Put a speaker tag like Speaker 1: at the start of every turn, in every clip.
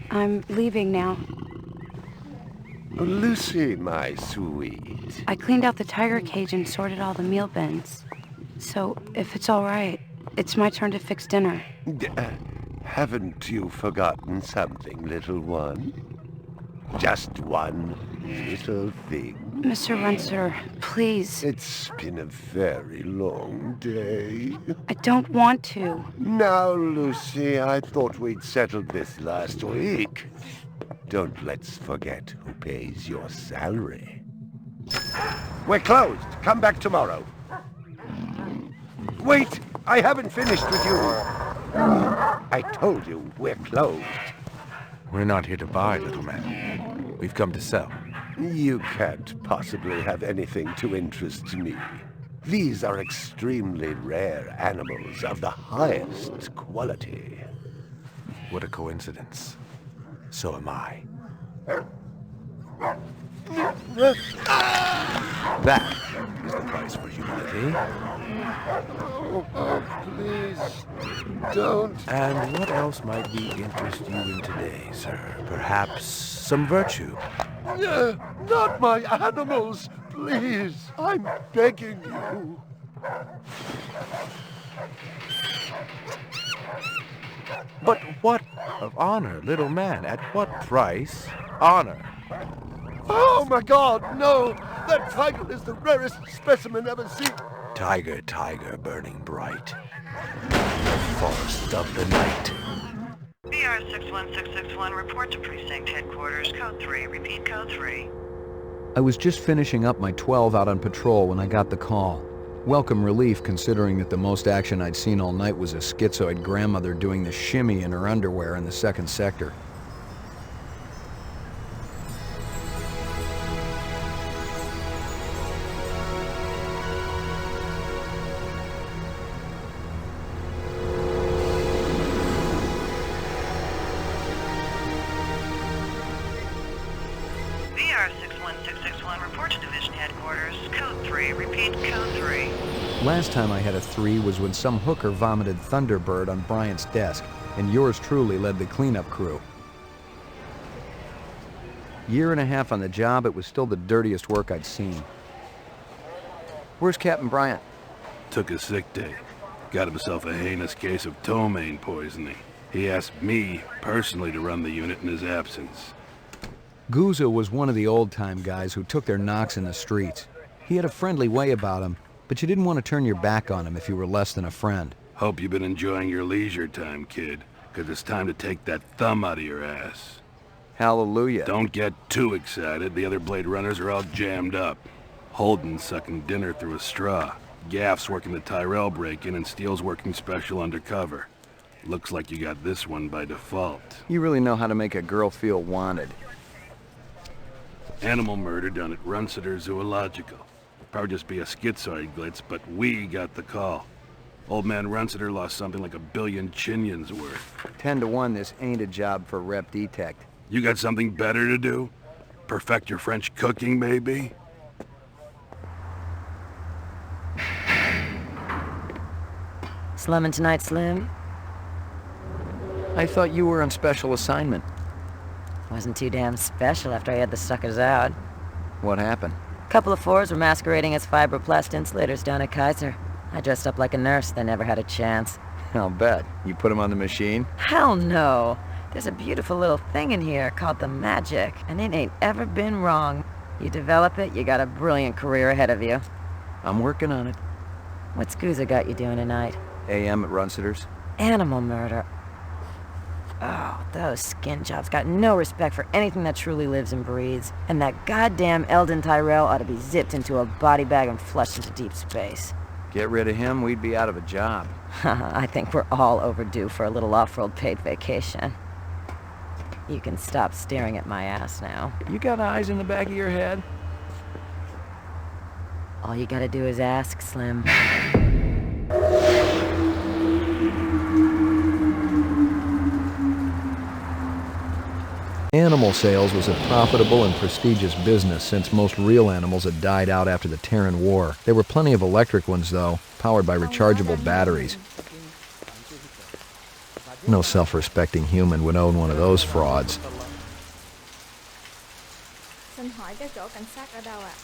Speaker 1: I'm leaving now.
Speaker 2: Lucy, my sweet.
Speaker 1: I cleaned out the tiger cage and sorted all the meal bins. So, if it's all right, it's my turn to fix dinner.
Speaker 2: Haven't you forgotten something, little one? Just one little thing.
Speaker 1: Mr. Runcer, please.
Speaker 2: It's been a very long day.
Speaker 1: I don't want to.
Speaker 2: Now, Lucy, I thought we'd settled this last week. Don't let's forget who pays your salary. We're closed. Come back tomorrow. Wait! I haven't finished with you. I told you, we're closed.
Speaker 3: We're not here to buy, little man. We've come to sell.
Speaker 2: You can't possibly have anything to interest me. These are extremely rare animals of the highest quality.
Speaker 3: What a coincidence. So am I. That is the price for humility.
Speaker 2: Oh, please, don't.
Speaker 3: And what else might we interest you in today, sir? Perhaps some virtue?
Speaker 2: Not my animals, please. I'm begging you.
Speaker 3: But what of honor, little man? At what price? Honor.
Speaker 2: Oh my God, no! That tiger is the rarest specimen ever seen.
Speaker 3: Tiger, tiger, burning bright. The forest of the night.
Speaker 4: BR 61661, report to precinct headquarters, code 3. Repeat, code 3.
Speaker 5: I was just finishing up my 12 out on patrol when I got the call. Welcome relief, considering that the most action I'd seen all night was a schizoid grandmother doing the shimmy in her underwear in the 2nd sector.
Speaker 4: BR 61661, report to division headquarters, code 3. Repeat, code 3.
Speaker 5: Last time I had a 3 was when some hooker vomited Thunderbird on Bryant's desk, and yours truly led the cleanup crew. Year and a half on the job, it was still the dirtiest work I'd seen. Where's Captain Bryant?
Speaker 6: Took a sick day. Got himself a heinous case of ptomaine poisoning. He asked me personally to run the unit in his absence.
Speaker 5: Gouza was one of the old-time guys who took their knocks in the streets. He had a friendly way about him, but you didn't want to turn your back on him if you were less than a friend.
Speaker 6: Hope you've been enjoying your leisure time, kid, because it's time to take that thumb out of your ass.
Speaker 5: Hallelujah.
Speaker 6: Don't get too excited. The other Blade Runners are all jammed up. Holden's sucking dinner through a straw. Gaff's working the Tyrell break-in and Steele's working special undercover. Looks like you got this one by default.
Speaker 5: You really know how to make a girl feel wanted.
Speaker 6: Animal murder done at Runciter Zoological. Probably just be a schizoid glitz, but we got the call. Old man Runciter lost something like 1 billion chinions worth.
Speaker 5: 10 to 1, this ain't a job for Rep Detect.
Speaker 6: You got something better to do? Perfect your French cooking, maybe?
Speaker 7: Slumming tonight, Slim?
Speaker 5: I thought you were on special assignment.
Speaker 7: Wasn't too damn special after I had the suckers out.
Speaker 5: What happened?
Speaker 7: Couple of fours were masquerading as fibroplast insulators down at Kaiser. I dressed up like a nurse, they never had a chance.
Speaker 5: I'll bet. You put him on the machine?
Speaker 7: Hell no! There's a beautiful little thing in here called the Magic, and it ain't ever been wrong. You develop it, you got a brilliant career ahead of you.
Speaker 5: I'm working on it.
Speaker 7: What Scooza got you doing tonight?
Speaker 5: AM at Runciter's.
Speaker 7: Animal murder. Oh, those skin jobs got no respect for anything that truly lives and breathes. And that goddamn Eldon Tyrell ought to be zipped into a body bag and flushed into deep space.
Speaker 5: Get rid of him, we'd be out of a job.
Speaker 7: I think we're all overdue for a little off-world paid vacation. You can stop staring at my ass now.
Speaker 5: You got eyes in the back of your head?
Speaker 7: All you gotta do is ask, Slim.
Speaker 5: Animal sales was a profitable and prestigious business since most real animals had died out after the Terran War. There were plenty of electric ones, though, powered by rechargeable batteries. No self-respecting human would own one of those frauds.
Speaker 8: Xin hỏi cái chỗ cảnh sát ở đâu ạ?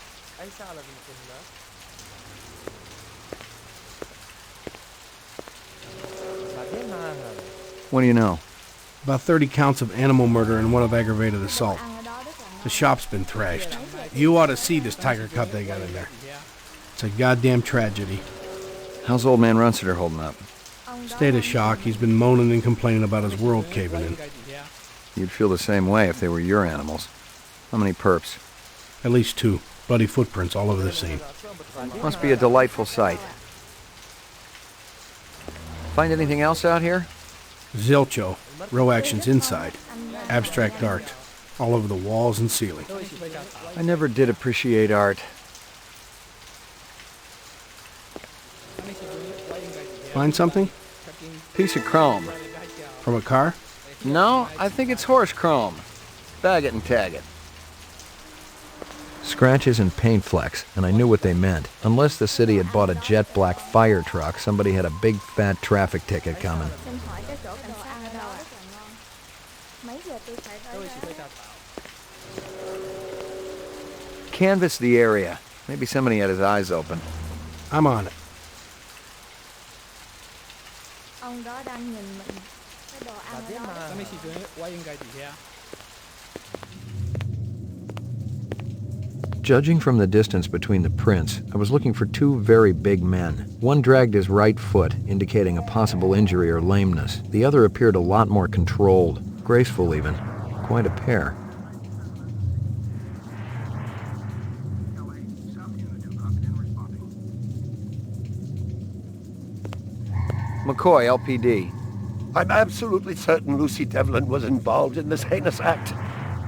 Speaker 5: What do you know?
Speaker 9: About 30 counts of animal murder and 1 of aggravated assault. The shop's been thrashed. You ought to see this tiger cub they got in there. It's a goddamn tragedy.
Speaker 5: How's old man Runciter holding up?
Speaker 9: State of shock. He's been moaning and complaining about his world caving in.
Speaker 5: You'd feel the same way if they were your animals. How many perps?
Speaker 9: At least 2. Bloody footprints all over the scene.
Speaker 5: Must be a delightful sight. Find anything else out here?
Speaker 9: Zilcho. Row actions inside. Abstract art. All over the walls and ceiling.
Speaker 5: I never did appreciate art.
Speaker 9: Find something?
Speaker 5: Piece of chrome.
Speaker 9: From a car?
Speaker 5: No, I think it's horse chrome. Bag it and tag it. Scratches and paint flecks, and I knew what they meant. Unless the city had bought a jet black fire truck, somebody had a big fat traffic ticket coming.
Speaker 8: Xin hỏi cái chỗ cảnh sát ở đâu ạ? Mấy giờ tôi phải tới đó?
Speaker 5: Canvass the area. Maybe somebody had his eyes open.
Speaker 9: I'm on it.
Speaker 8: Ông đó đang nhìn mình. Cái đồ ăn ở đó.
Speaker 5: Judging from the distance between the prints, I was looking for 2 very big men. One dragged his right foot, indicating a possible injury or lameness. The other appeared a lot more controlled, graceful even. Quite a pair. McCoy, LPD.
Speaker 2: I'm absolutely certain Lucy Devlin was involved in this heinous act.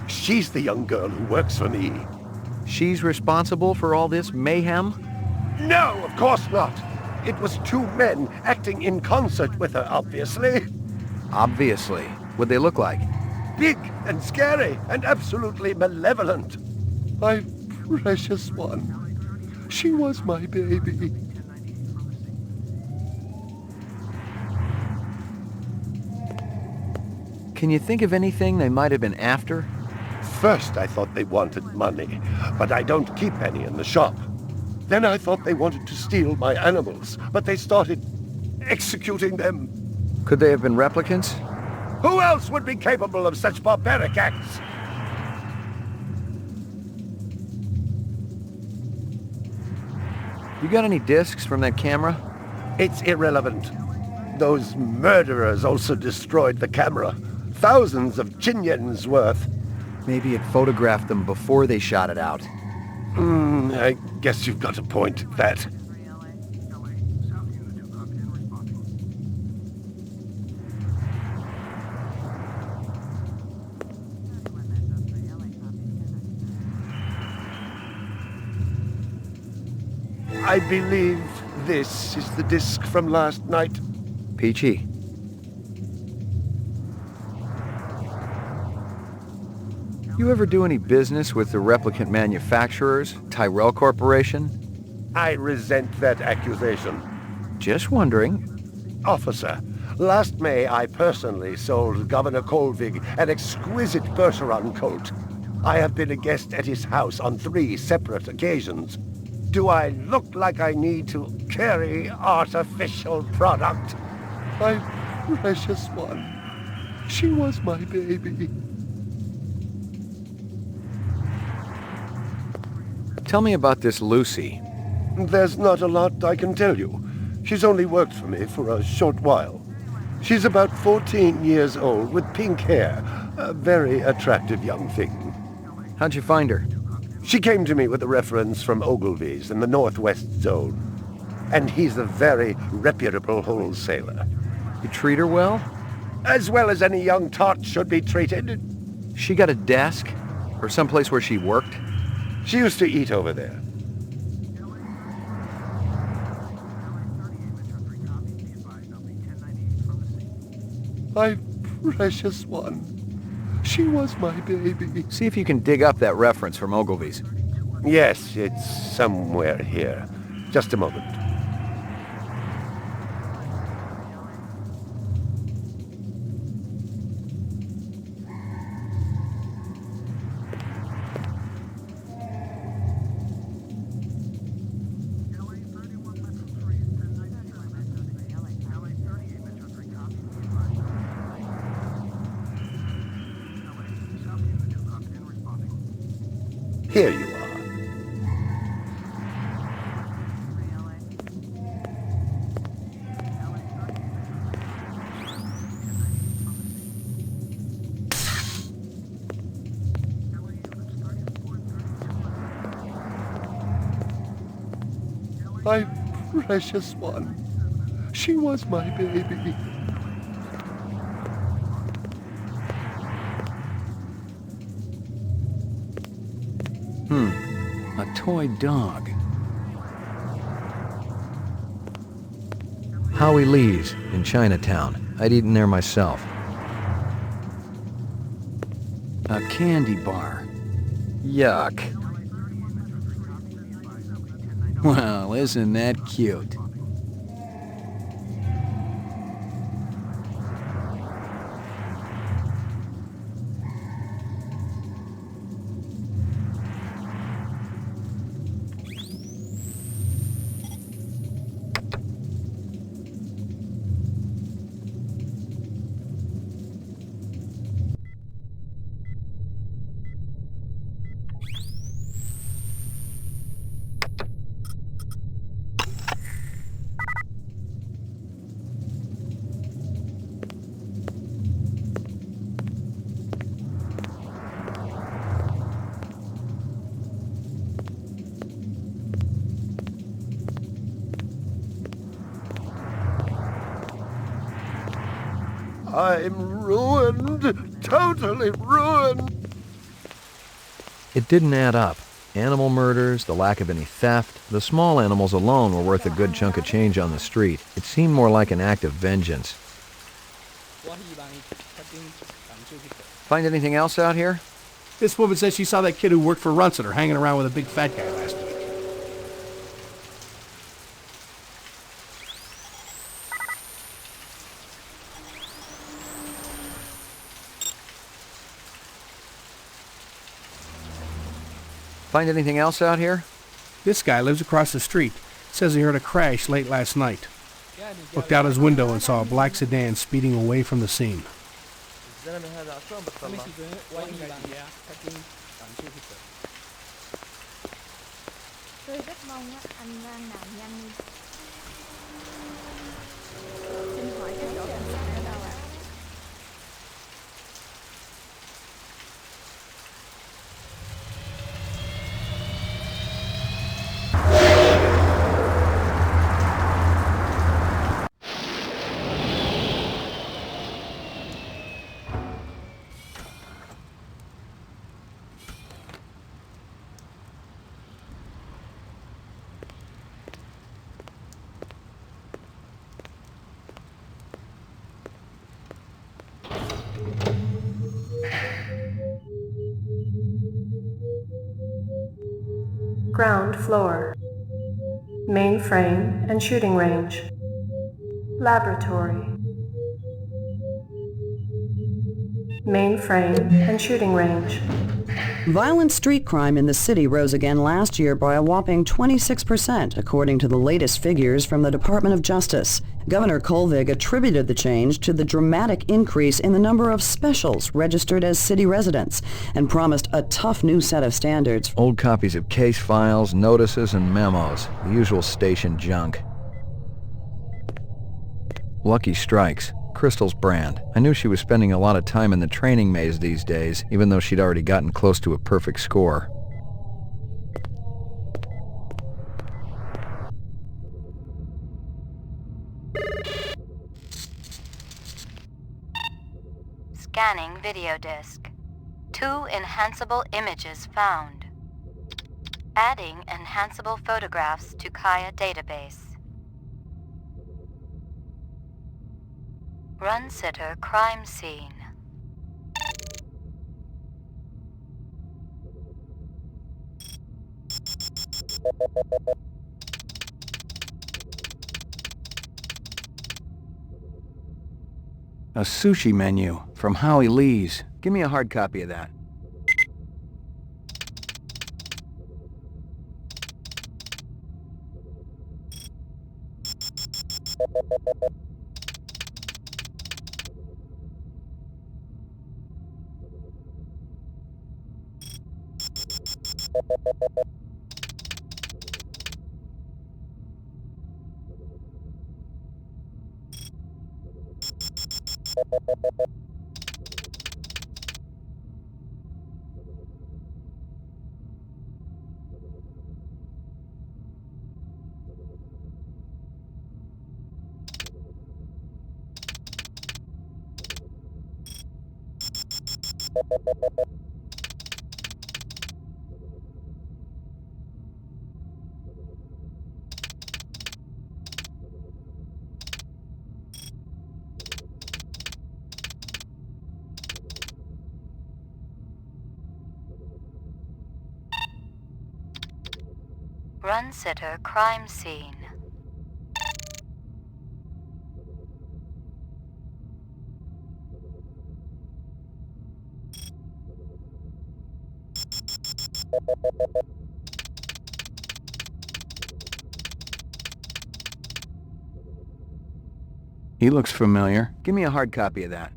Speaker 2: She's the young girl who works for me.
Speaker 5: She's responsible for all this mayhem?
Speaker 2: No, of course not. It was 2 men acting in concert with her, obviously.
Speaker 5: Obviously. What'd they look like?
Speaker 2: Big and scary and absolutely malevolent. My precious one. She was my baby.
Speaker 5: Can you think of anything they might have been after?
Speaker 2: First I thought they wanted money, but I don't keep any in the shop. Then I thought they wanted to steal my animals, but they started executing them.
Speaker 5: Could they have been replicants?
Speaker 2: Who else would be capable of such barbaric acts?
Speaker 5: You got any discs from that camera?
Speaker 2: It's irrelevant. Those murderers also destroyed the camera. Thousands of chinyens worth.
Speaker 5: Maybe it photographed them before they shot it out.
Speaker 2: I guess you've got a point at that. I believe this is the disc from last night.
Speaker 5: Peachy. You ever do any business with the replicant manufacturers, Tyrell Corporation?
Speaker 2: I resent that accusation.
Speaker 5: Just wondering.
Speaker 2: Officer, last May I personally sold Governor Kolvig an exquisite Bergeron coat. I have been a guest at his house on 3 separate occasions. Do I look like I need to carry artificial product? My precious one. She was my baby.
Speaker 5: Tell me about this Lucy.
Speaker 2: There's not a lot I can tell you. She's only worked for me for a short while. She's about 14 years old with pink hair. A very attractive young thing.
Speaker 5: How'd you find her?
Speaker 2: She came to me with a reference from Ogilvy's in the Northwest Zone. And he's a very reputable wholesaler.
Speaker 5: You treat her well?
Speaker 2: As well as any young tot should be treated.
Speaker 5: She got a desk? Or someplace where she worked?
Speaker 2: She used to eat over there. My precious one. She was my baby.
Speaker 5: See if you can dig up that reference from Ogilvy's.
Speaker 2: Yes, it's somewhere here. Just a moment. Here you are. My precious one. She was my baby.
Speaker 5: A toy dog. Howie Lee's in Chinatown. I'd eaten there myself. A candy bar. Yuck. Well, isn't that cute?
Speaker 2: I'm ruined. Totally ruined.
Speaker 5: It didn't add up. Animal murders, the lack of any theft, the small animals alone were worth a good chunk of change on the street. It seemed more like an act of vengeance. Find anything else out here?
Speaker 9: This woman says she saw that kid who worked for Runciter hanging around with a big fat guy last week.
Speaker 5: Find anything else out here?
Speaker 9: This guy lives across the street. Says he heard a crash late last night. Looked out his window and saw a black sedan speeding away from the scene.
Speaker 8: Tôi rất mong á, anh mang nạn nhân. Xin hỏi cái chỗ cảnh sát ở đâu ạ?
Speaker 10: Ground floor. Mainframe and shooting range. Laboratory. Mainframe and shooting range.
Speaker 11: Violent street crime in the city rose again last year by a whopping 26%, according to the latest figures from the Department of Justice. Governor Kolvig attributed the change to the dramatic increase in the number of specials registered as city residents and promised a tough new set of standards.
Speaker 5: Old copies of case files, notices, and memos. The usual station junk. Lucky Strikes. Crystal's brand. I knew she was spending a lot of time in the training maze these days, even though she'd already gotten close to a perfect score.
Speaker 1: Scanning video disk. 2 enhanceable images found. Adding enhanceable photographs to Kaya database. Run sitter crime scene.
Speaker 5: A sushi menu from Howie Lee's. Give me a hard copy of that. Run sitter crime scene. He looks familiar. Give me a hard copy of that.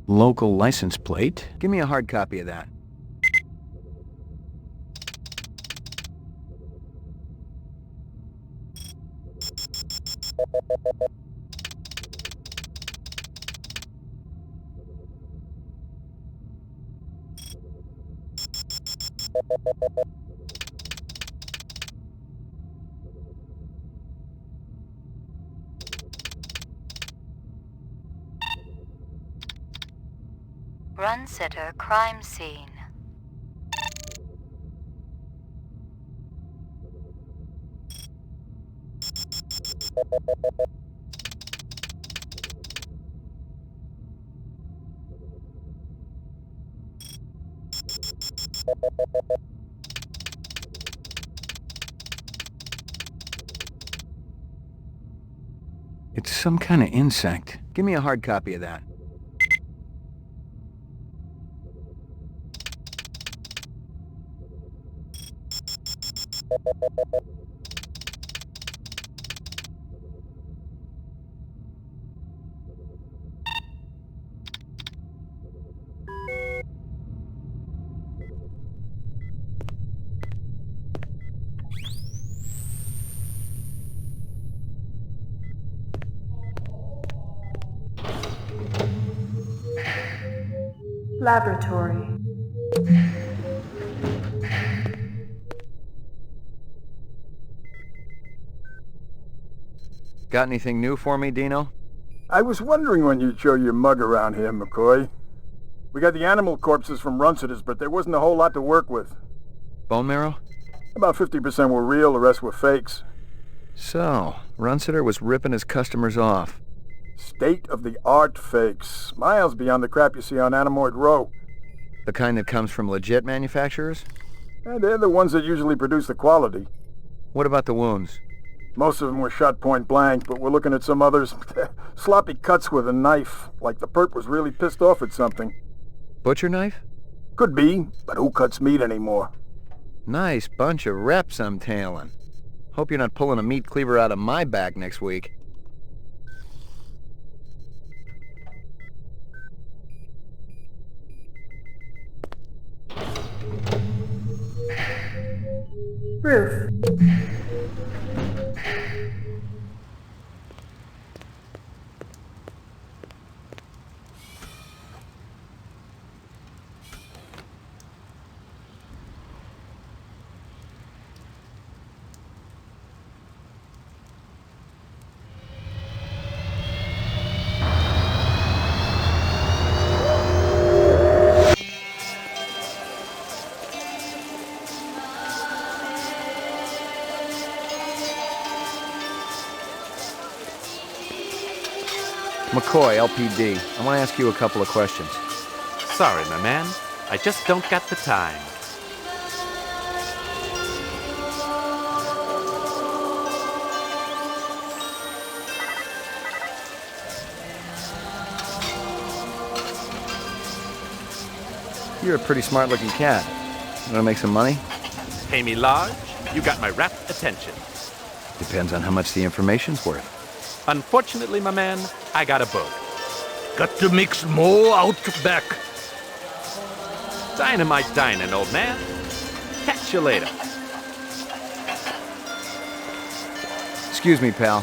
Speaker 5: Local license plate. Give me a hard copy of that.
Speaker 1: Run sitter crime scene.
Speaker 5: It's some kind of insect. Give me a hard copy of that.
Speaker 10: Laboratory.
Speaker 5: Got anything new for me, Dino?
Speaker 12: I was wondering when you'd show your mug around here, McCoy. We got the animal corpses from Runciter's, but there wasn't a whole lot to work with.
Speaker 5: Bone marrow?
Speaker 12: About 50% were real, the rest were fakes.
Speaker 5: So, Runciter was ripping his customers off.
Speaker 12: State-of-the-art fakes. Miles beyond the crap you see on Anamoid Row.
Speaker 5: The kind that comes from legit manufacturers?
Speaker 12: And they're the ones that usually produce the quality.
Speaker 5: What about the wounds?
Speaker 12: Most of them were shot point blank, but we're looking at some others. Sloppy cuts with a knife, like the perp was really pissed off at something.
Speaker 5: Butcher knife?
Speaker 12: Could be, but who cuts meat anymore?
Speaker 5: Nice bunch of reps I'm tailing. Hope you're not pulling a meat cleaver out of my back next week.
Speaker 10: Roof.
Speaker 5: McCoy, LPD. I want to ask you a couple of questions.
Speaker 13: Sorry, my man. I just don't got the time.
Speaker 5: You're a pretty smart-looking cat. You want to make some money?
Speaker 13: Pay me large, you got my rapt attention.
Speaker 5: Depends on how much the information's worth.
Speaker 13: Unfortunately, my man, I got a bug.
Speaker 14: Got to mix more out back.
Speaker 13: Dynamite dining, old man. Catch you later.
Speaker 5: Excuse me, pal.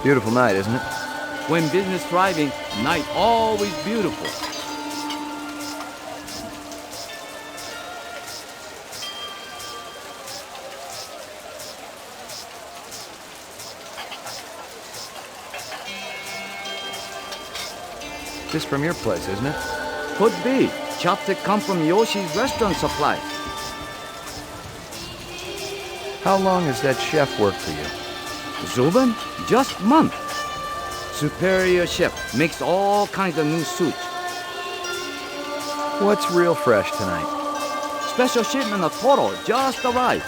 Speaker 5: Beautiful night, isn't it?
Speaker 14: When business thriving, night always beautiful.
Speaker 5: This from your place, isn't it?
Speaker 14: Could be. Chopstick come from Yoshi's restaurant supply.
Speaker 5: How long has that chef worked for you?
Speaker 14: Zubin? Just month. Superior chef. Makes all kinds of new suits.
Speaker 5: What's real fresh tonight?
Speaker 14: Special shipment of Toro just arrived.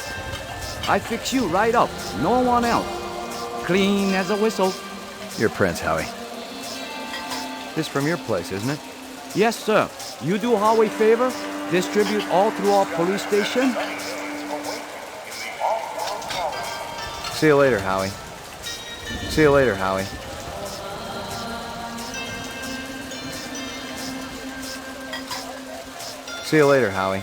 Speaker 14: I fix you right up. No one else. Clean as a whistle.
Speaker 5: You're Prince, Howie. This from your place, isn't it?
Speaker 14: Yes, sir. You do Howie favor? Distribute all through our police station?
Speaker 5: See you later, Howie. See you later, Howie. See you later, Howie.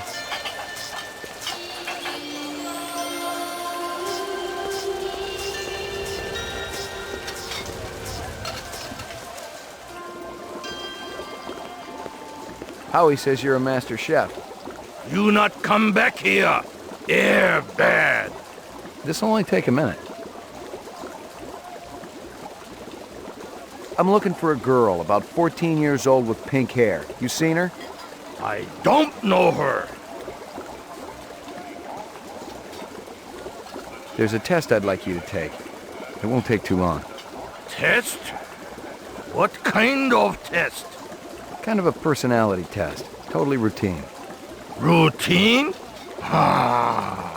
Speaker 5: Howie says you're a master chef.
Speaker 14: You not come back here. Air bad.
Speaker 5: This'll only take a minute. I'm looking for a girl, about 14 years old with pink hair. You seen her?
Speaker 14: I don't know her.
Speaker 5: There's a test I'd like you to take. It won't take too long.
Speaker 14: Test? What kind of test?
Speaker 5: Kind of a personality test. Totally routine.
Speaker 14: Routine? Ah.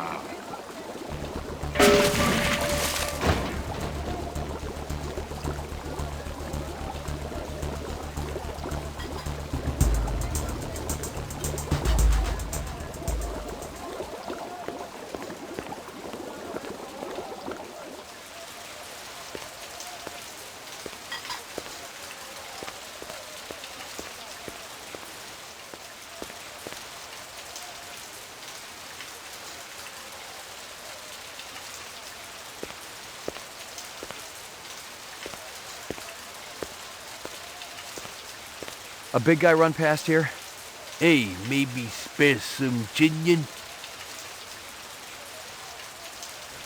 Speaker 5: A big guy run past here?
Speaker 15: Hey, maybe spare some chinion?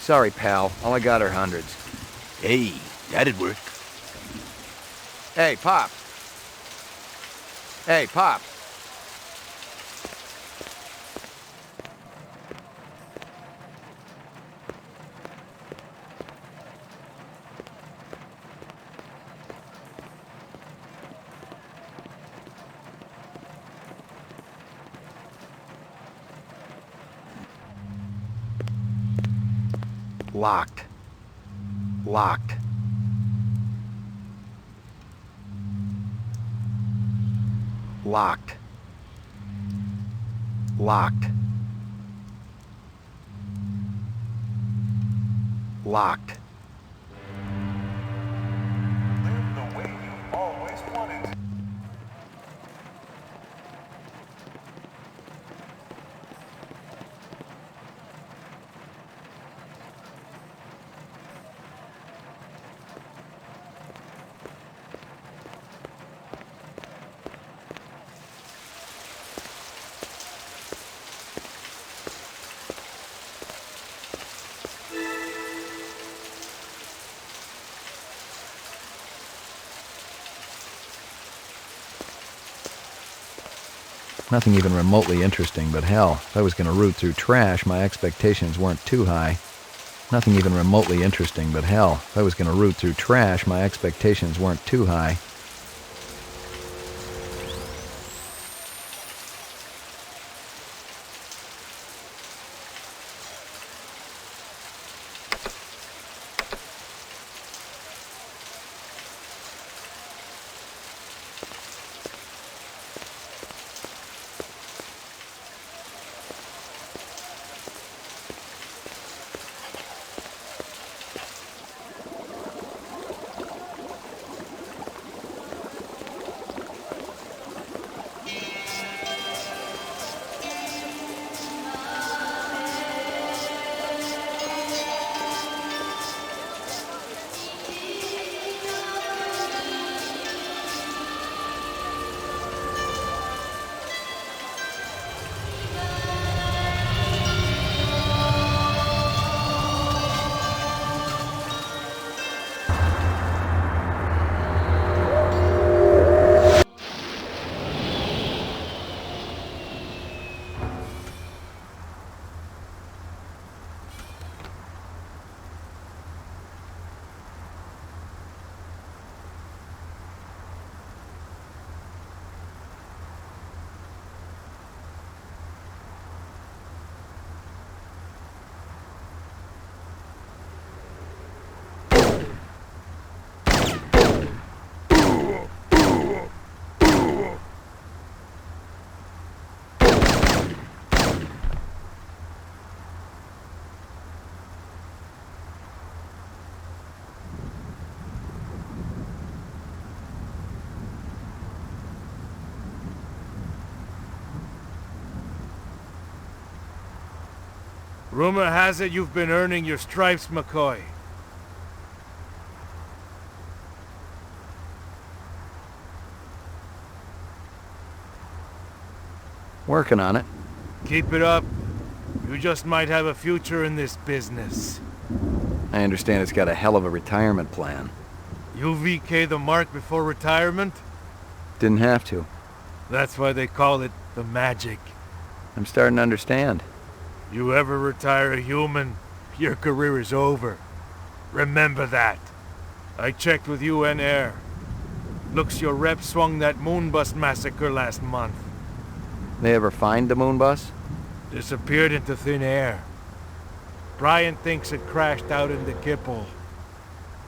Speaker 5: Sorry, pal. All I got are hundreds.
Speaker 15: Hey, that'd work.
Speaker 5: Hey, Pop. Hey, Pop. Locked. Locked. Locked. Locked. Locked.
Speaker 16: Live the way you've always wanted.
Speaker 5: Nothing even remotely interesting, but hell, if I was going to root through trash, my expectations weren't too high. Nothing even remotely interesting, but hell, if I was going to root through trash, my expectations weren't too high.
Speaker 15: Rumor has it you've been earning your stripes, McCoy.
Speaker 5: Working on it.
Speaker 15: Keep it up. You just might have a future in this business.
Speaker 5: I understand it's got a hell of a retirement plan.
Speaker 15: You VK the mark before retirement?
Speaker 5: Didn't have to.
Speaker 15: That's why they call it the magic.
Speaker 5: I'm starting to understand.
Speaker 15: You ever retire a human, your career is over. Remember that. I checked with UN Air. Looks your rep swung that Moonbus massacre last month.
Speaker 5: They ever find the Moonbus?
Speaker 15: Disappeared into thin air. Brian thinks it crashed out in the Kipple.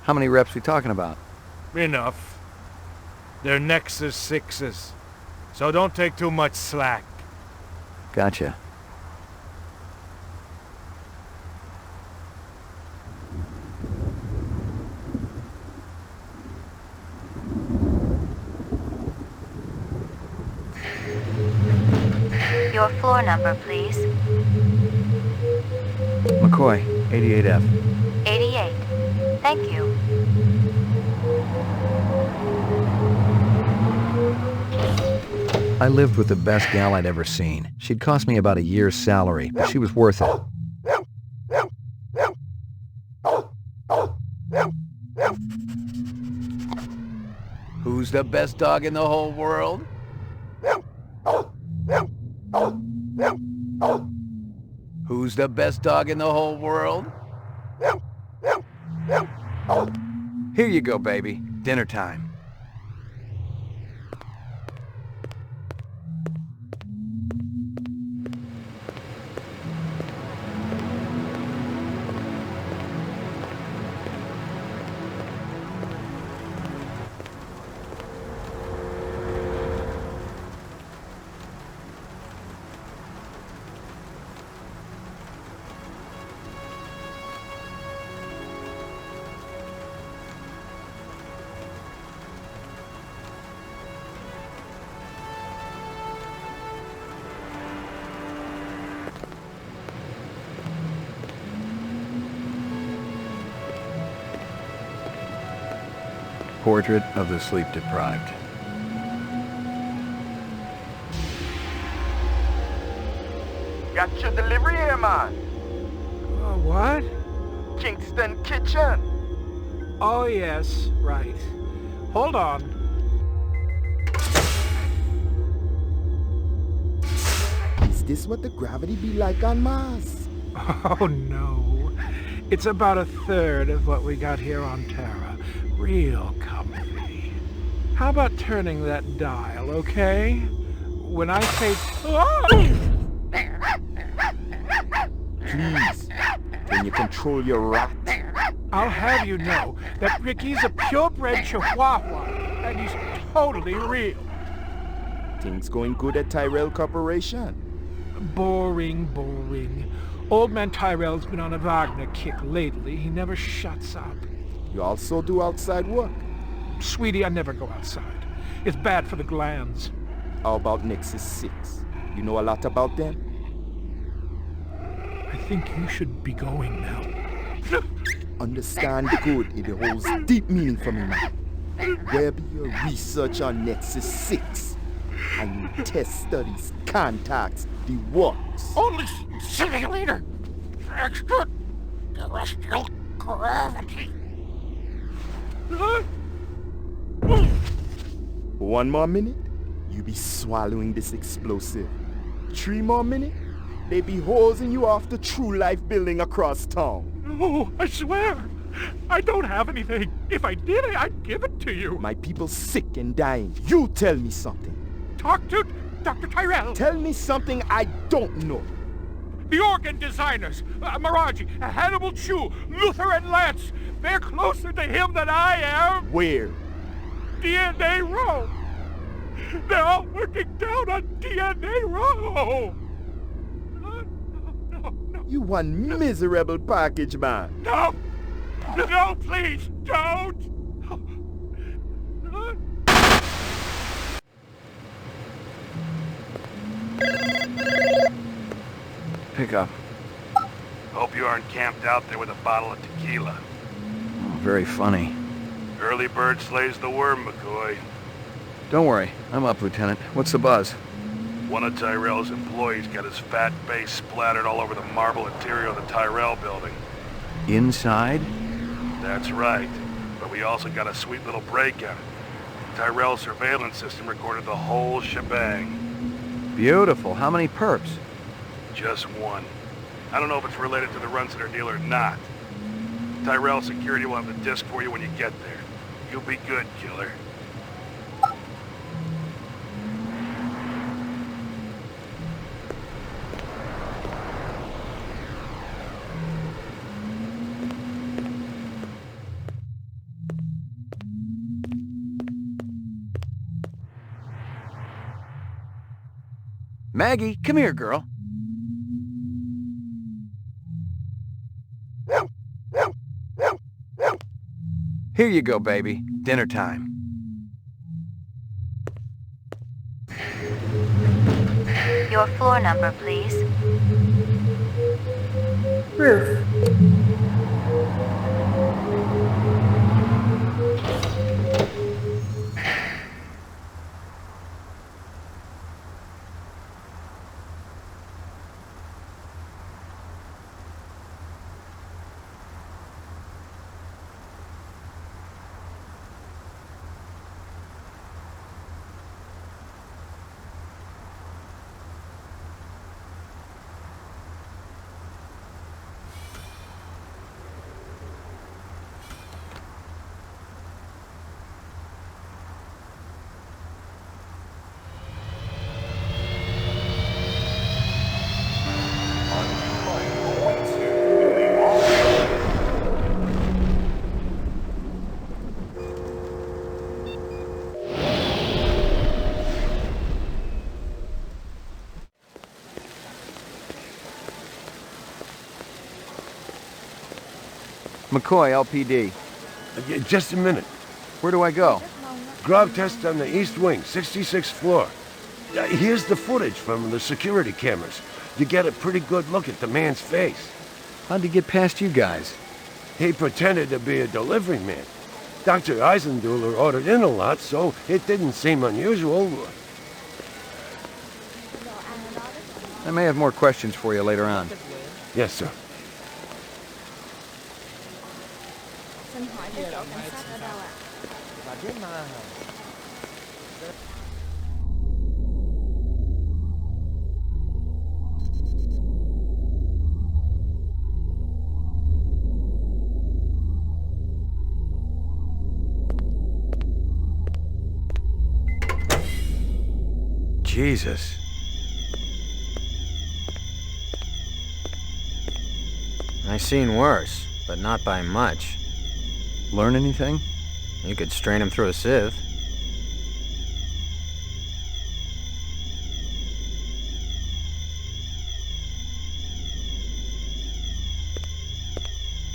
Speaker 5: How many reps we talking about?
Speaker 15: Enough. They're Nexus 6s. So don't take too much slack.
Speaker 5: Gotcha.
Speaker 17: Your floor number, please.
Speaker 5: McCoy, 88F.
Speaker 17: 88. Thank you.
Speaker 5: I lived with the best gal I'd ever seen. She'd cost me about a year's salary, but she was worth it.
Speaker 18: Who's the best dog in the whole world? Who's the best dog in the whole world?
Speaker 5: Here you go, baby. Dinner time. Portrait of the sleep-deprived.
Speaker 19: Got your delivery here, man.
Speaker 20: What?
Speaker 19: Kingston Kitchen.
Speaker 20: Oh, yes, right. Hold on.
Speaker 19: Is this what the gravity be like on Mars?
Speaker 20: Oh, no. It's about a third of what we got here on Terra. Real comfy. How about turning that dial, okay? When I say...
Speaker 19: Please, can you control your rat?
Speaker 20: I'll have you know that Ricky's a purebred Chihuahua, and he's totally real.
Speaker 19: Things going good at Tyrell Corporation?
Speaker 20: Boring, boring. Old man Tyrell's been on a Wagner kick lately. He never shuts up.
Speaker 19: You also do outside work?
Speaker 20: Sweetie, I never go outside. It's bad for the glands.
Speaker 19: How about Nexus 6? You know a lot about them?
Speaker 20: I think you should be going now.
Speaker 19: Understand good, it holds deep meaning for me now. Where be your research on Nexus 6? And your test studies, contacts, the works?
Speaker 20: Only simulator! Extraterrestrial gravity!
Speaker 19: One more minute, you be swallowing this explosive. 3 more minutes, they be hosing you off the True Life building across town.
Speaker 20: No, I swear, I don't have anything. If I did, I'd give it to you.
Speaker 19: My people sick and dying. You tell me something.
Speaker 20: Talk to Dr. Tyrell.
Speaker 19: Tell me something I don't know.
Speaker 20: The organ designers, Miraji, Hannibal Chu, Luther and Lance, they're closer to him than I am.
Speaker 19: Where?
Speaker 20: DNA Row. They're all working down on DNA Row. No.
Speaker 19: You one miserable package, man.
Speaker 20: No, please, don't.
Speaker 5: Pick up.
Speaker 6: Hope you aren't camped out there with a bottle of tequila.
Speaker 5: Oh, very funny.
Speaker 6: Early bird slays the worm, McCoy.
Speaker 5: Don't worry, I'm up, Lieutenant. What's the buzz?
Speaker 6: One of Tyrell's employees got his fat face splattered all over the marble interior of the Tyrell building.
Speaker 5: Inside?
Speaker 6: That's right. But we also got a sweet little break-in. Tyrell's surveillance system recorded the whole shebang.
Speaker 5: Beautiful. How many perps?
Speaker 6: Just one. I don't know if it's related to the Runciter deal or not. Tyrell Security will have the disc for you when you get there. You'll be good, killer.
Speaker 5: Maggie, come here, girl. Here you go, baby. Dinner time.
Speaker 17: Your floor number, please.
Speaker 10: Roof.
Speaker 5: McCoy, LPD.
Speaker 2: Just a minute.
Speaker 5: Where do I go?
Speaker 2: Grav test on the east wing, 66th floor. Here's the footage from the security cameras. You get a pretty good look at the man's face.
Speaker 5: How'd he get past you guys?
Speaker 2: He pretended to be a delivery man. Dr. Eisenduller ordered in a lot, so it didn't seem unusual.
Speaker 5: I may have more questions for you later on.
Speaker 2: Yes, sir.
Speaker 8: Xin hỏi cái chỗ cảnh sát ở đâu ạ?
Speaker 5: Jesus.
Speaker 21: I've seen worse, but not by much.
Speaker 5: Learn anything?
Speaker 21: You could strain him through a sieve.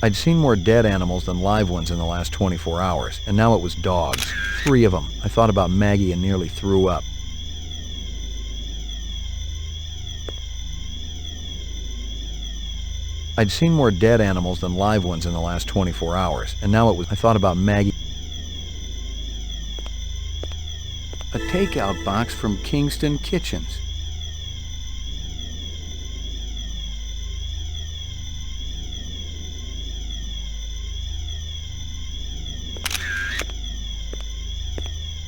Speaker 5: I'd seen more dead animals than live ones in the last 24 hours, and now it was dogs. 3 of them. I thought about Maggie and nearly threw up. I'd seen more dead animals than live ones in the last 24 hours, and now it was... I thought about Maggie. A takeout box from Kingston Kitchens.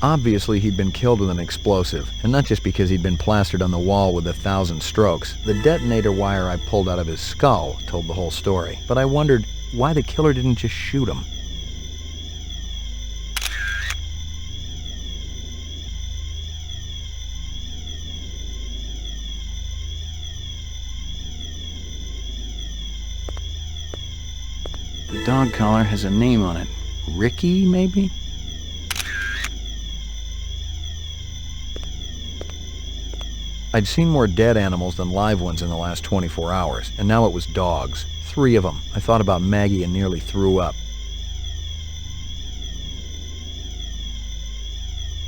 Speaker 5: Obviously, he'd been killed with an explosive, and not just because he'd been plastered on the wall with 1,000 strokes. The detonator wire I pulled out of his skull told the whole story, but I wondered why the killer didn't just shoot him. The dog collar has a name on it. Ricky, maybe? I'd seen more dead animals than live ones in the last 24 hours, and now it was dogs. 3 of them. I thought about Maggie and nearly threw up.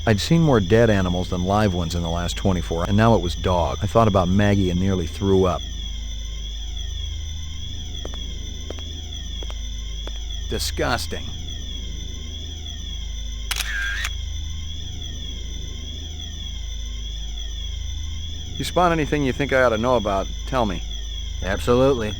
Speaker 5: I'd seen more dead animals than live ones in the last 24 hours, and now it was dogs. I thought about Maggie and nearly threw up. Disgusting. You spot anything you think I ought to know about, tell me.
Speaker 21: Absolutely.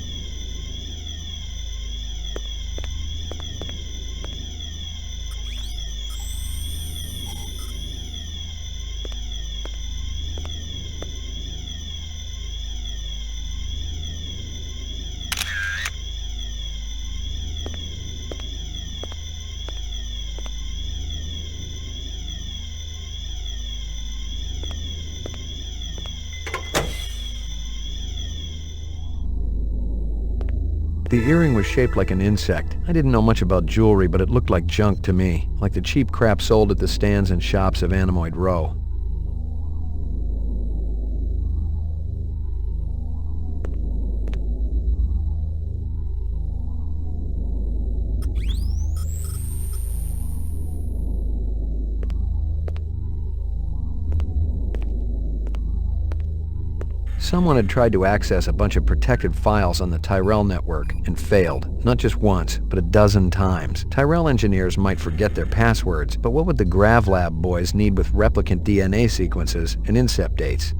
Speaker 5: The earring was shaped like an insect. I didn't know much about jewelry, but it looked like junk to me, like the cheap crap sold at the stands and shops of Anemoid Row. Someone had tried to access a bunch of protected files on the Tyrell network and failed, not just once, but a dozen times. Tyrell engineers might forget their passwords, but what would the GravLab boys need with replicant DNA sequences and incept dates?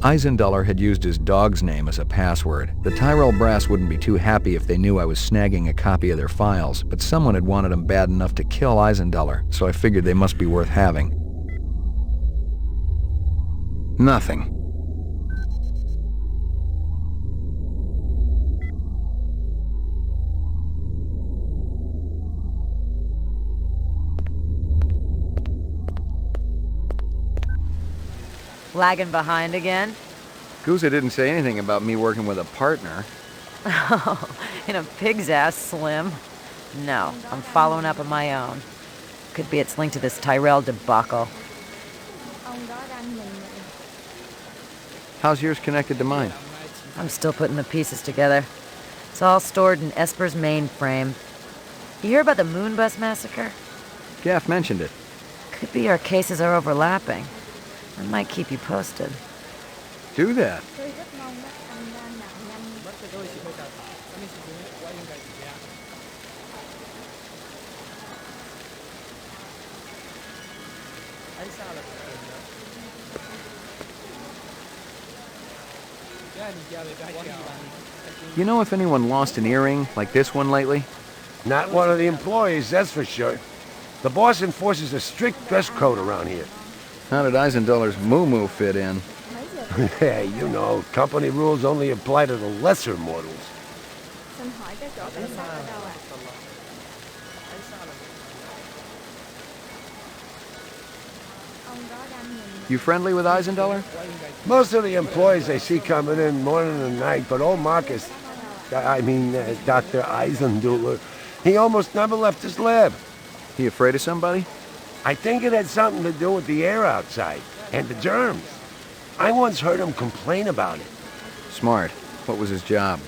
Speaker 5: Eisenduller had used his dog's name as a password. The Tyrell brass wouldn't be too happy if they knew I was snagging a copy of their files, but someone had wanted them bad enough to kill Eisenduller, so I figured they must be worth having. Nothing.
Speaker 7: Lagging behind again?
Speaker 5: Gouza didn't say anything about me working with a partner.
Speaker 7: Oh, in a pig's ass, Slim. No, I'm following up on my own. Could be it's linked to this Tyrell debacle.
Speaker 8: Ông đó đang nhìn mình.
Speaker 5: How's yours connected to mine?
Speaker 7: I'm still putting the pieces together. It's all stored in Esper's mainframe. You hear about the Moonbus massacre?
Speaker 5: Gaff mentioned it.
Speaker 7: Could be our cases are overlapping. I might keep you posted.
Speaker 5: Do that.
Speaker 8: Tôi rất mong mất anh ra nạn nhân.
Speaker 5: You know if anyone lost an earring like this one lately?
Speaker 2: Not one of the employees, that's for sure. The boss enforces a strict dress code around here.
Speaker 5: How did Eisendoller's moo-moo fit in?
Speaker 2: Yeah, you know, company rules only apply to the lesser mortals.
Speaker 8: Xin hỏi cái chỗ cảnh sát ở đâu ạ? Ông đó đang nhìn mình.
Speaker 5: You friendly with Eisendoller?
Speaker 2: Most of the employees I see coming in morning and night, but old Marcus, Dr. Eisendoller, he almost never left his lab.
Speaker 5: He afraid of somebody?
Speaker 2: I think it had something to do with the air outside, and the germs. I once heard him complain about it.
Speaker 5: Smart. What was his job?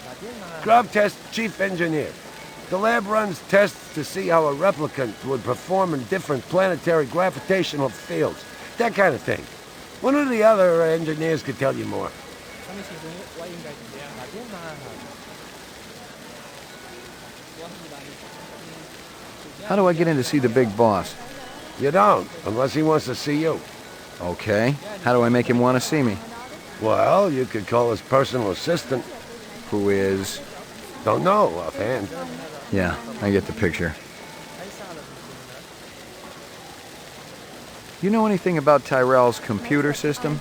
Speaker 2: Grub test chief engineer. The lab runs tests to see how a replicant would perform in different planetary gravitational fields. That kind of thing. One of the other engineers could tell you more.
Speaker 5: How do I get in to see the big boss?
Speaker 2: You don't, unless he wants to see you.
Speaker 5: Okay. How do I make him want to see me?
Speaker 2: Well, you could call his personal assistant.
Speaker 5: Who is?
Speaker 2: Don't know offhand.
Speaker 5: Yeah, I get the picture. You know anything about Tyrell's computer system?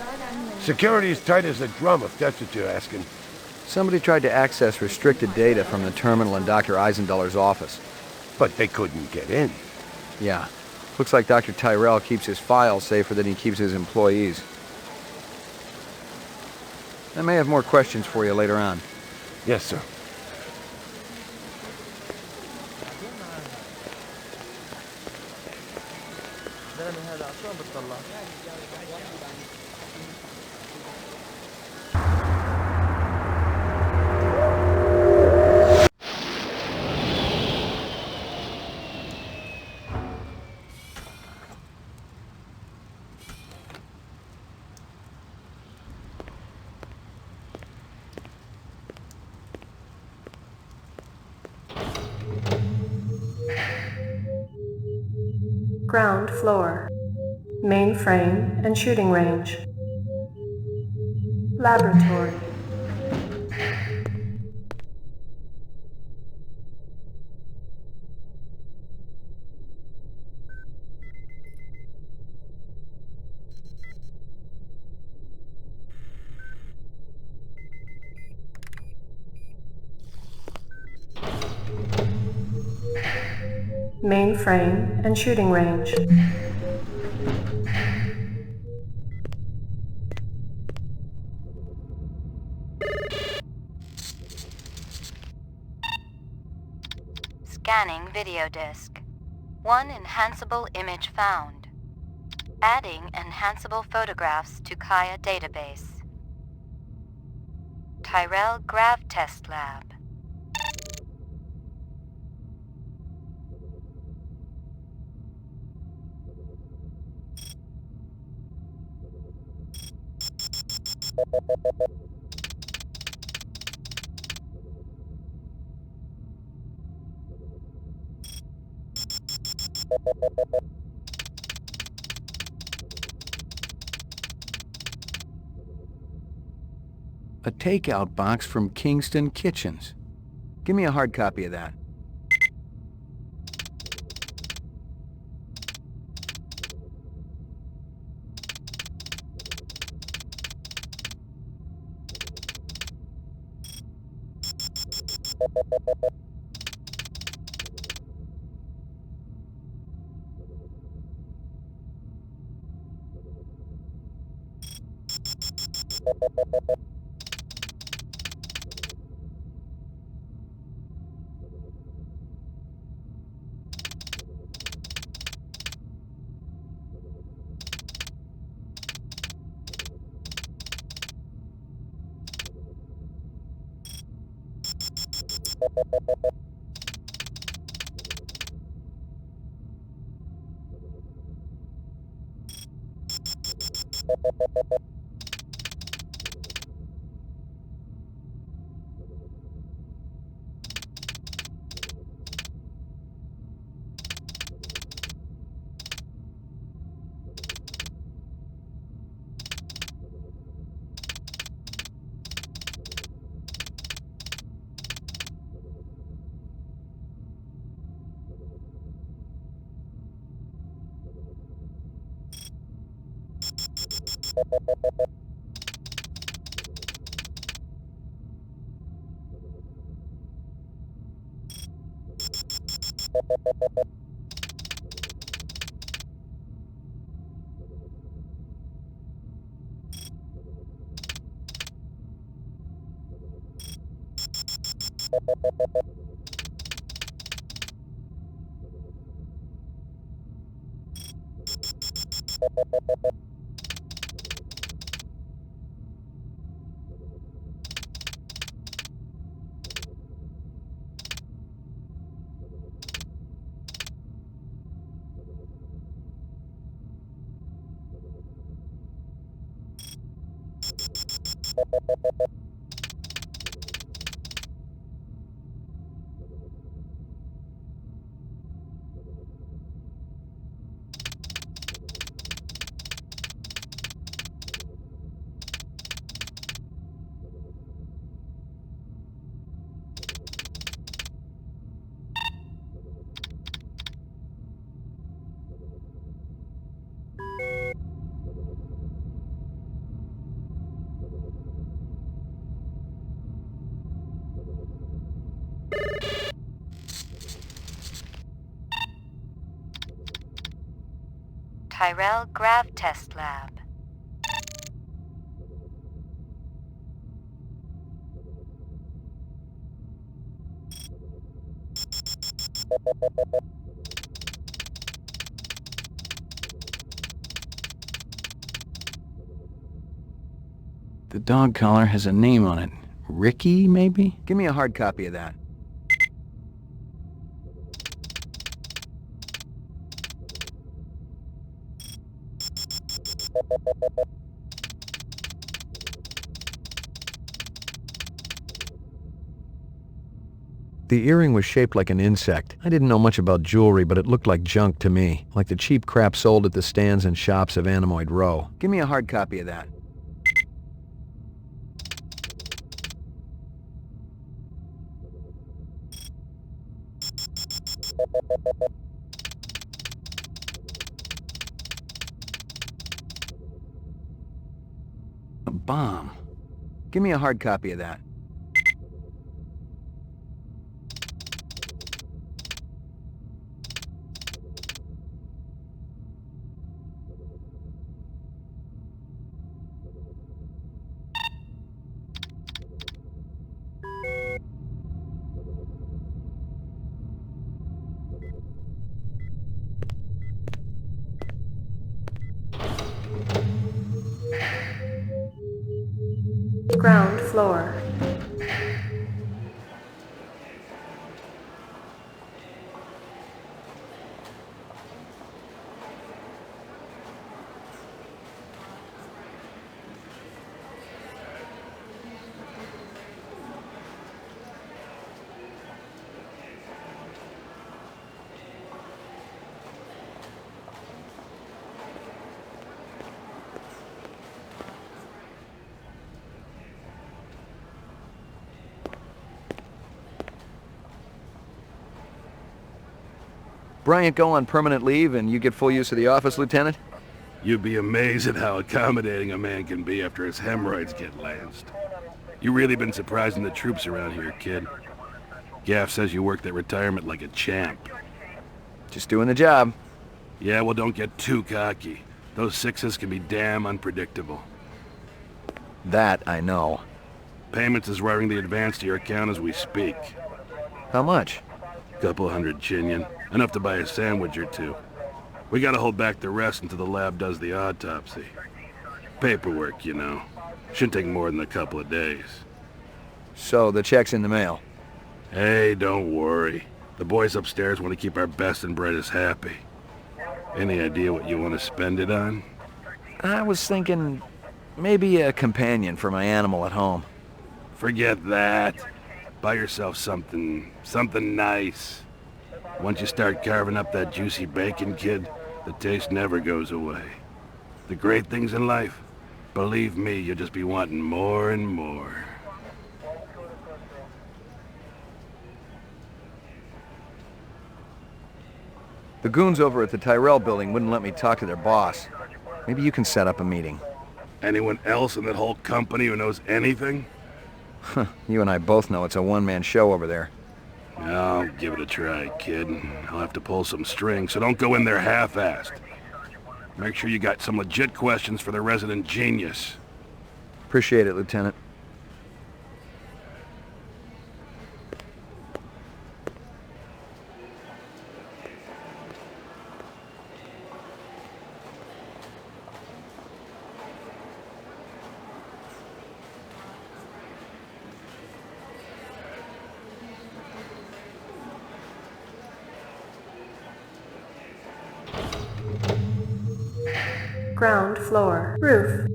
Speaker 2: Security's tight as a drum, if that's what you're asking.
Speaker 5: Somebody tried to access restricted data from the terminal in Dr. Eisendoller's office.
Speaker 2: But they couldn't get in.
Speaker 5: Yeah. Looks like Dr. Tyrell keeps his files safer than he keeps his employees. I may have more questions for you later on.
Speaker 2: Yes, sir.
Speaker 10: Ground floor. Mainframe and shooting range. Laboratory. Mainframe and shooting range.
Speaker 17: Scanning video disk. One enhanceable image found. Adding enhanceable photographs to Kaya database. Tyrell Grav Test Lab.
Speaker 5: A takeout box from Kingston Kitchens. Give me a hard copy of that.
Speaker 17: Tyrell Grav Test Lab.
Speaker 5: The dog collar has a name on it. Ricky, maybe? Give me a hard copy of that. The earring was shaped like an insect. I didn't know much about jewelry, but it looked like junk to me, like the cheap crap sold at the stands and shops of Animoid Row. Give me a hard copy of that. A bomb. Give me a hard copy of that.
Speaker 10: Ground floor.
Speaker 5: Bryant go on permanent leave and you get full use of the office, Lieutenant?
Speaker 6: You'd be amazed at how accommodating a man can be after his hemorrhoids get lanced. You really been surprising the troops around here, kid. Gaff says you worked at retirement like a champ.
Speaker 5: Just doing the job.
Speaker 6: Yeah, well, don't get too cocky. Those sixes can be damn unpredictable.
Speaker 5: That I know.
Speaker 6: Payments is wiring the advance to your account as we speak.
Speaker 5: How much?
Speaker 6: Couple hundred Chinian. Enough to buy a sandwich or two. We gotta hold back the rest until the lab does the autopsy. Paperwork, you know. Shouldn't take more than a couple of days.
Speaker 5: So the check's in the mail?
Speaker 6: Hey, don't worry. The boys upstairs want to keep our best and brightest happy. Any idea what you want to spend it on?
Speaker 5: I was thinking maybe a companion for my animal at home.
Speaker 6: Forget that. Buy yourself something nice. Once you start carving up that juicy bacon, kid, the taste never goes away. The great things in life, believe me, you'll just be wanting more and more.
Speaker 5: The goons over at the Tyrell building wouldn't let me talk to their boss. Maybe you can set up a meeting.
Speaker 6: Anyone else in that whole company who knows anything?
Speaker 5: You and I both know it's a one-man show over there.
Speaker 6: I'll give it a try, kid. I'll have to pull some strings, so don't go in there half-assed. Make sure you got some legit questions for the resident genius.
Speaker 5: Appreciate it, Lieutenant.
Speaker 10: Ground floor. Roof.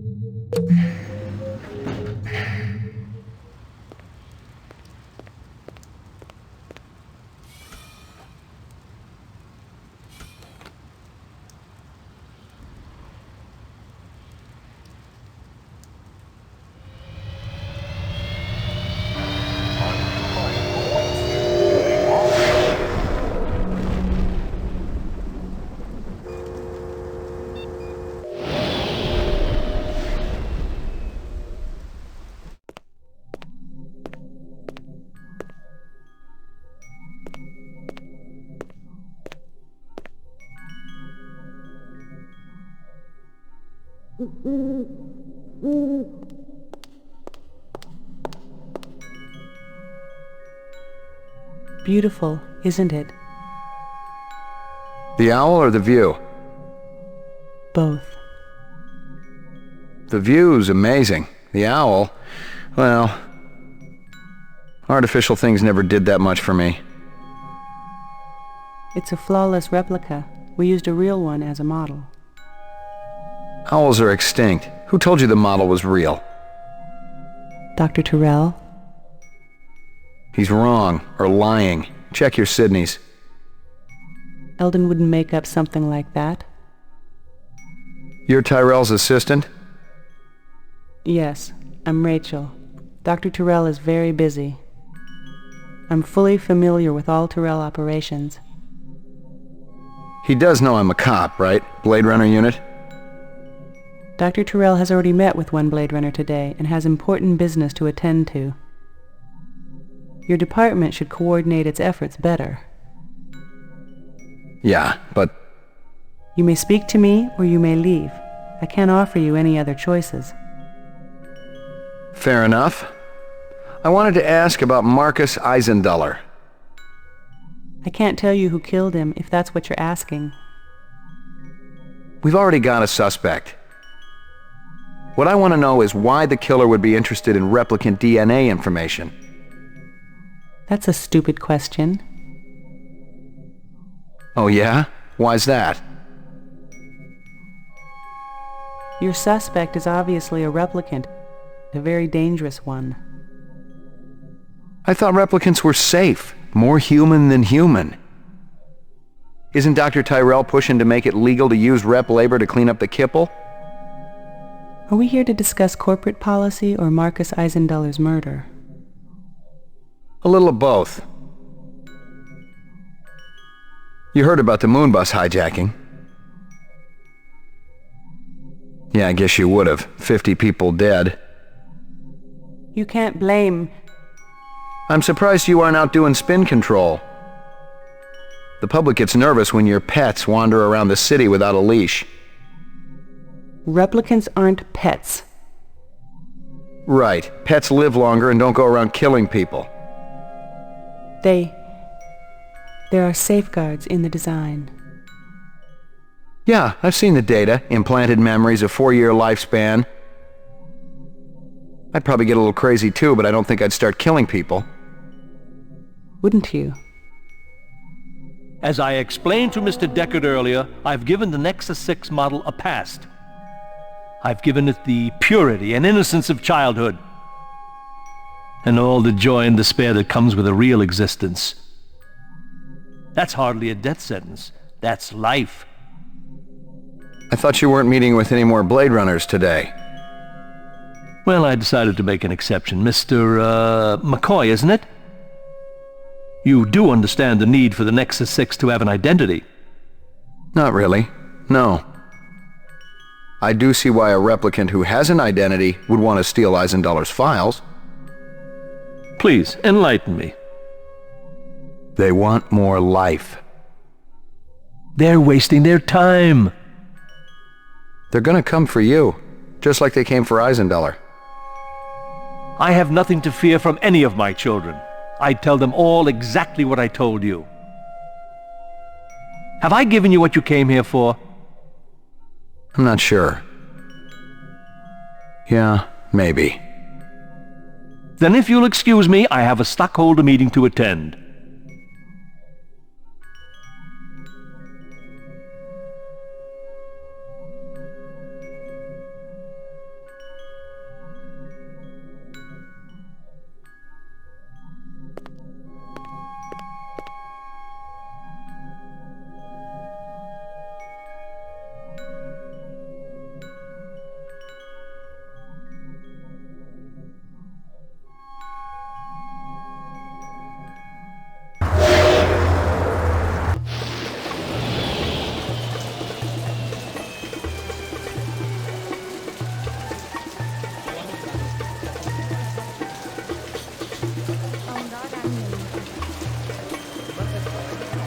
Speaker 1: Beautiful, isn't it?
Speaker 5: The owl or the view?
Speaker 1: Both.
Speaker 5: The view's amazing. The owl, well, artificial things never did that much for me.
Speaker 1: It's a flawless replica. We used a real one as a model.
Speaker 5: Owls are extinct. Who told you the model was real?
Speaker 1: Dr. Tyrell?
Speaker 5: He's wrong, or lying. Check your Sydneys.
Speaker 1: Eldon wouldn't make up something like that.
Speaker 5: You're Tyrell's assistant?
Speaker 1: Yes, I'm Rachel. Dr. Tyrell is very busy. I'm fully familiar with all Tyrell operations.
Speaker 5: He does know I'm a cop, right? Blade Runner unit?
Speaker 1: Dr. Tyrell has already met with one Blade Runner today and has important business to attend to. Your department should coordinate its efforts better.
Speaker 5: Yeah, but...
Speaker 1: You may speak to me or you may leave. I can't offer you any other choices.
Speaker 5: Fair enough. I wanted to ask about Marcus Eisenduller.
Speaker 1: I can't tell you who killed him if that's what you're asking.
Speaker 5: We've already got a suspect. What I want to know is why the killer would be interested in replicant DNA information.
Speaker 1: That's a stupid question.
Speaker 5: Oh yeah? Why's that?
Speaker 1: Your suspect is obviously a replicant, a very dangerous one.
Speaker 5: I thought replicants were safe, more human than human. Isn't Dr. Tyrell pushing to make it legal to use rep labor to clean up the kipple?
Speaker 1: Are we here to discuss corporate policy or Marcus Eisenduller's murder?
Speaker 5: A little of both. You heard about the Moonbus hijacking? Yeah, I guess you would have. 50 people dead.
Speaker 1: You can't blame...
Speaker 5: I'm surprised you aren't out doing spin control. The public gets nervous when your pets wander around the city without a leash.
Speaker 1: Replicants aren't pets.
Speaker 5: Right. Pets live longer and don't go around killing people.
Speaker 1: There are safeguards in the design.
Speaker 5: Yeah, I've seen the data. Implanted memories, a 4-year lifespan. I'd probably get a little crazy too, but I don't think I'd start killing people.
Speaker 1: wouldn't you?
Speaker 3: As I explained to Mr. Deckard earlier, I've given the Nexus 6 model a past. I've given it the purity and innocence of childhood, and all the joy and despair that comes with a real existence. That's hardly a death sentence. That's life.
Speaker 5: I thought you weren't meeting with any more Blade Runners today.
Speaker 3: Well, I decided to make an exception. Mr. McCoy, isn't it? You do understand the need for the Nexus 6 to have an identity?
Speaker 5: Not really, no. I do see why a replicant who has an identity would want to steal Eisendaller's files.
Speaker 3: Please, enlighten me.
Speaker 5: They want more life.
Speaker 3: They're wasting their time.
Speaker 5: They're gonna come for you, just like they came for Eisendaller.
Speaker 3: I have nothing to fear from any of my children. I tell them all exactly what I told you. Have I given you what you came here for?
Speaker 5: I'm not sure. Yeah, maybe.
Speaker 3: Then if you'll excuse me, I have a stockholder meeting to attend.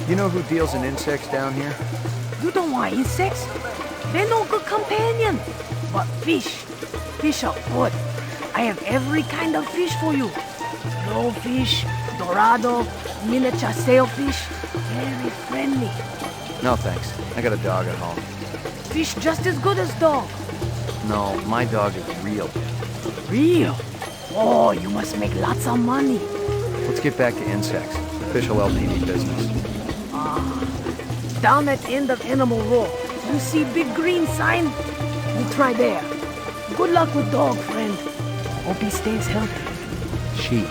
Speaker 5: You know who deals in insects down here?
Speaker 22: You don't want insects? They're no good companion. But fish. Fish are good. I have every kind of fish for you. Blowfish, dorado, miniature sailfish. Very friendly.
Speaker 5: No thanks. I got a dog at home.
Speaker 22: Fish just as good as dog.
Speaker 5: No, my dog is real.
Speaker 22: Real? Oh, you must make lots of money.
Speaker 5: Let's get back to insects. Official LTD business.
Speaker 22: Down at end of Animal Row, you see big green sign? You try there. Good luck with dog, friend. Hope he stays healthy.
Speaker 5: She.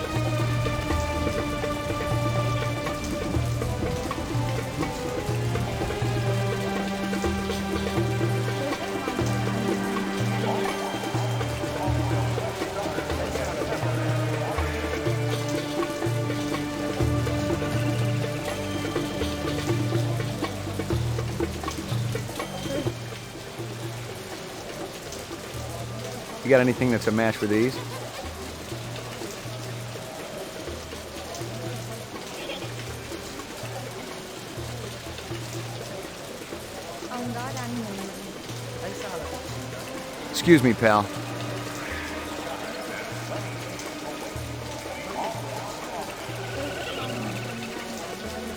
Speaker 5: You got anything that's a match for these? Excuse me, pal.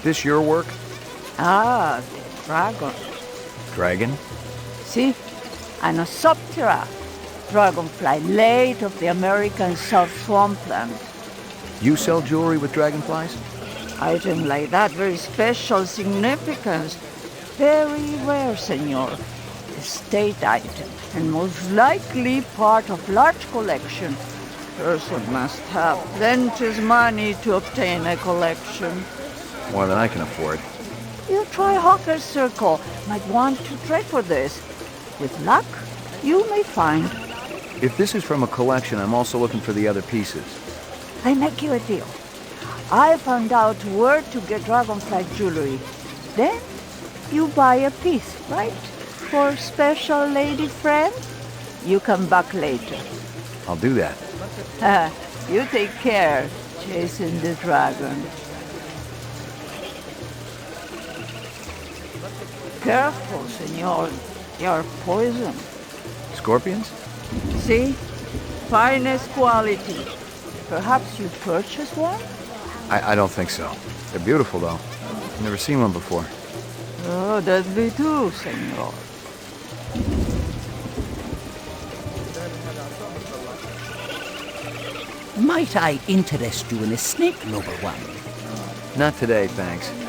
Speaker 5: This your work?
Speaker 23: Ah, the dragon.
Speaker 5: Dragon?
Speaker 23: See? Anosoptera. Dragonfly, late of the American South Swampland.
Speaker 5: You sell jewelry with dragonflies?
Speaker 23: Item like that, very special significance. Very rare, senor. Estate item, and most likely part of large collection. Person must have plenty money to obtain a collection.
Speaker 5: More than I can afford.
Speaker 23: You try Hawker's Circle. Might want to trade for this. With luck, you may find.
Speaker 5: If this is from a collection, I'm also looking for the other pieces.
Speaker 23: I make you a deal. I found out where to get dragonfly jewelry. Then you buy a piece, right? For special lady friend? You come back later.
Speaker 5: I'll do that.
Speaker 23: You take care, chasing the dragon. Careful, senor. You're poison.
Speaker 5: Scorpions?
Speaker 23: See? Finest quality. Perhaps you purchased one?
Speaker 5: I don't think so. They're beautiful, though. Never seen one before.
Speaker 23: Oh, that'd be too, senor.
Speaker 24: Might I interest you in a snake, noble one?
Speaker 5: Not today, thanks.